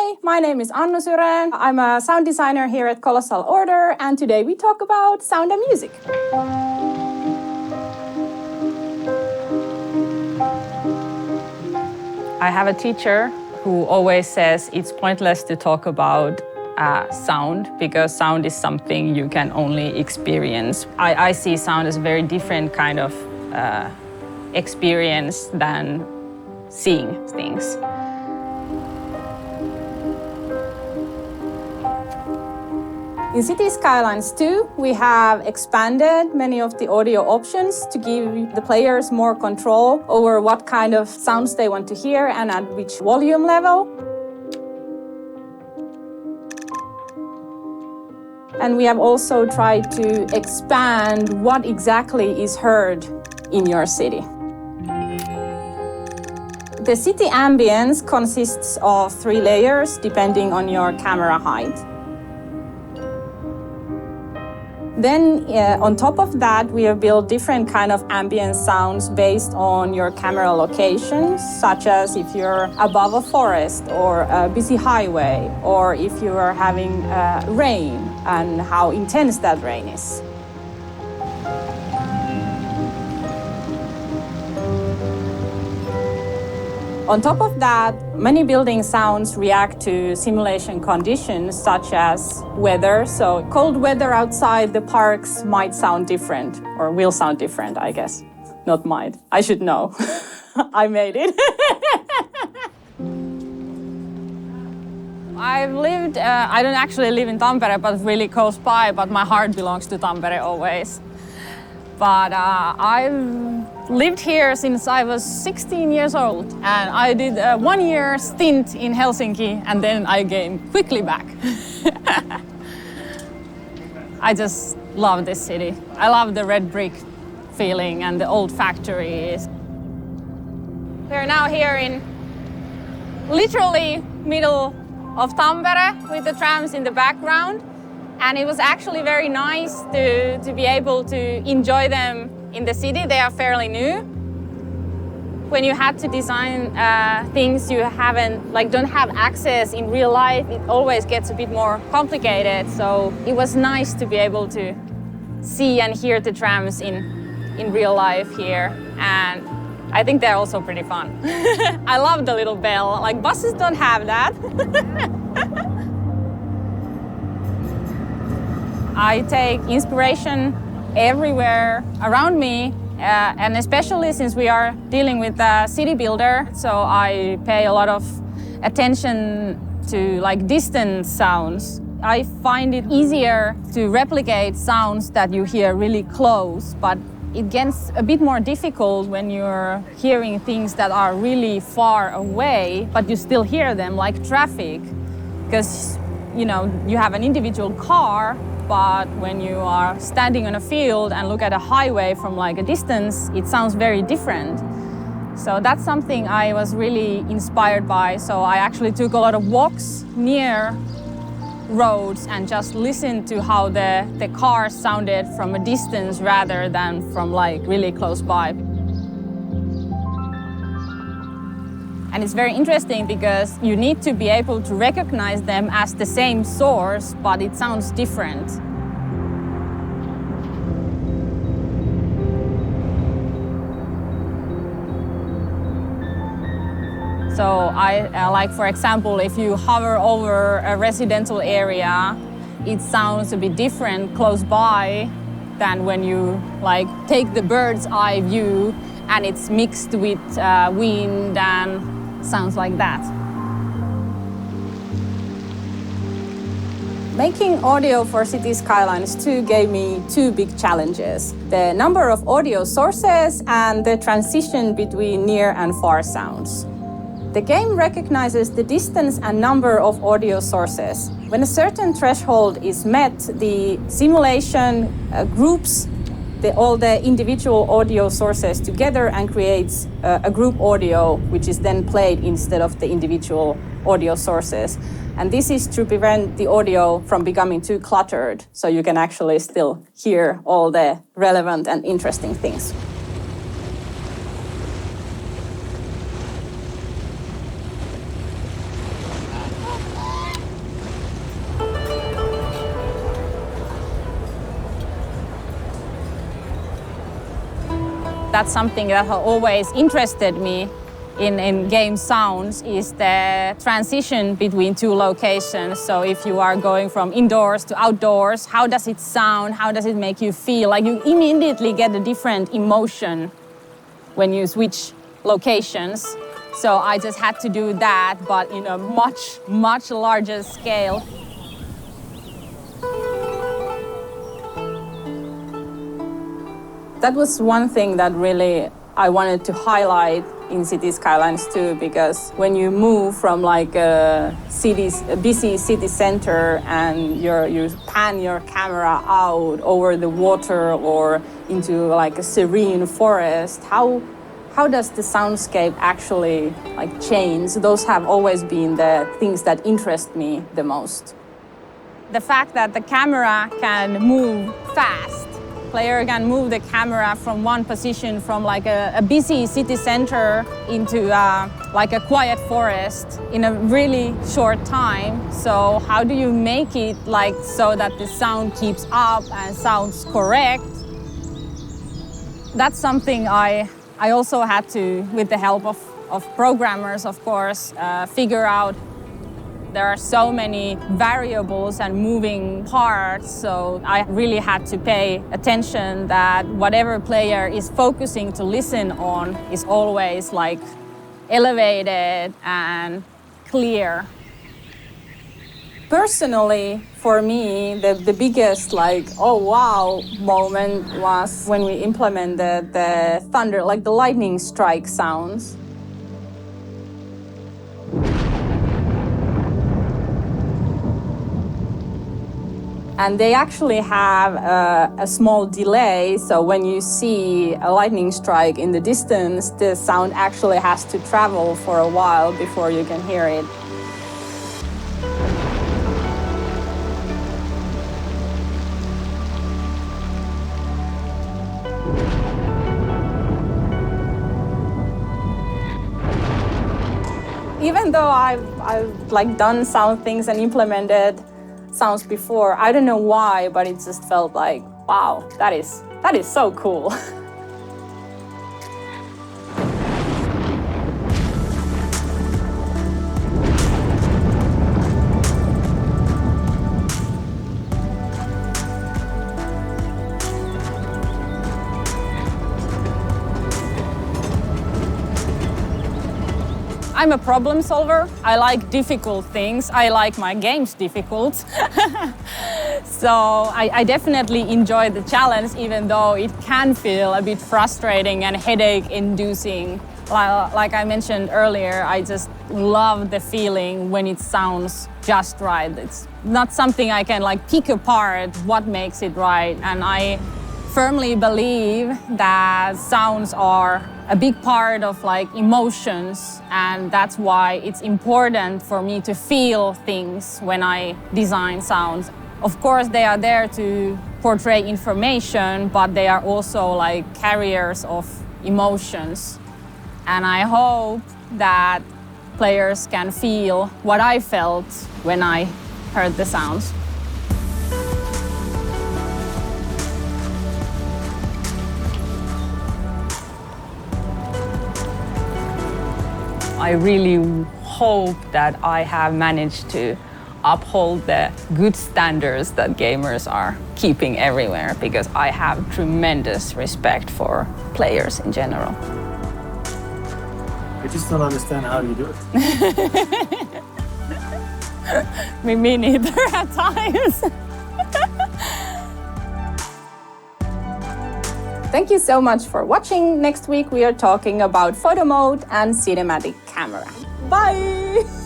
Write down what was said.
Hi, my name is Annu Syren. I'm a sound designer here at Colossal Order, and today we talk about sound and music. I have a teacher who always says it's pointless to talk about sound because sound is something you can only experience. I see sound as a very different kind of experience than seeing things. In City Skylines 2, we have expanded many of the audio options to give the players more control over what kind of sounds they want to hear and at which volume level. And we have also tried to expand what exactly is heard in your city. The city ambience consists of 3 layers depending on your camera height. Then on top of that, we have built different kind of ambient sounds based on your camera locations, such as if you're above a forest or a busy highway, or if you are having rain and how intense that rain is. On top of that, many building sounds react to simulation conditions such as weather. So cold weather outside the parks might sound different, or will sound different, I guess. Not might. I should know. I made it. I've lived, I don't actually live in Tampere, but really close by, but my heart belongs to Tampere always. But I've lived here since I was 16 years old, and I did a 1-year stint in Helsinki, and then I came quickly back. I just love this city. I love the red brick feeling and the old factories. We're now here in literally middle of Tampere with the trams in the background. And it was actually very nice to be able to enjoy them in the city. They are fairly new. When you had to design things you don't have access in real life, it always gets a bit more complicated. So it was nice to be able to see and hear the trams in real life here. And I think they're also pretty fun. I love the little bell. Like buses don't have that. I take inspiration everywhere around me, and especially since we are dealing with a city builder, so I pay a lot of attention to distant sounds. I find it easier to replicate sounds that you hear really close, but it gets a bit more difficult when you're hearing things that are really far away, but you still hear them, like traffic, because you have an individual car. But when you are standing on a field and look at a highway from a distance, it sounds very different. So that's something I was really inspired by. So I actually took a lot of walks near roads and just listened to how the cars sounded from a distance rather than from really close by. And it's very interesting because you need to be able to recognize them as the same source, but it sounds different. So for example, if you hover over a residential area, it sounds a bit different close by than when you take the bird's eye view and it's mixed with wind and sounds like that. Making audio for City Skylines 2 gave me 2 big challenges: the number of audio sources and the transition between near and far sounds. The game recognizes the distance and number of audio sources. When a certain threshold is met, the simulation groups all the individual audio sources together and creates a group audio, which is then played instead of the individual audio sources. And this is to prevent the audio from becoming too cluttered, so you can actually still hear all the relevant and interesting things. that's something that has always interested me in game sounds, is the transition between two locations. So if you are going from indoors to outdoors, how does it sound? How does it make you feel? Like you immediately get a different emotion when you switch locations. So I just had to do that, but in a much, much larger scale. That was one thing that really I wanted to highlight in City Skylines 2, because when you move from like a busy city center and you pan your camera out over the water or into like a serene forest, how does the soundscape actually like change? Those have always been the things that interest me the most. The fact that the camera can move fast. Player can move the camera from one position from like a busy city center into like a quiet forest in a really short time. So how do you make it like so that the sound keeps up and sounds correct? That's something I also had to, with the help of programmers, of course, figure out. There are so many variables and moving parts, so I really had to pay attention that whatever player is focusing to listen on is always like elevated and clear. Personally, for me, the biggest like, oh wow moment was when we implemented the thunder, like the lightning strike sounds. And they actually have a small delay, so when you see a lightning strike in the distance, the sound actually has to travel for a while before you can hear it. Even though I've like done sound things and implemented sounds before, I don't know why, but it just felt like, wow, that is so cool. I'm a problem solver. I like difficult things. I like my games difficult. So I definitely enjoy the challenge, even though it can feel a bit frustrating and headache-inducing. Like I mentioned earlier, I just love the feeling when it sounds just right. It's not something I can like pick apart what makes it right. And I firmly believe that sounds are a big part of like emotions, and that's why it's important for me to feel things when I design sounds. Of course, they are there to portray information, but they are also like carriers of emotions. And I hope that players can feel what I felt when I heard the sounds. I really hope that I have managed to uphold the good standards that gamers are keeping everywhere, because I have tremendous respect for players in general. I just don't understand how you do it. Me neither at times. Thank you so much for watching. Next week we are talking about photo mode and cinematic camera. Bye!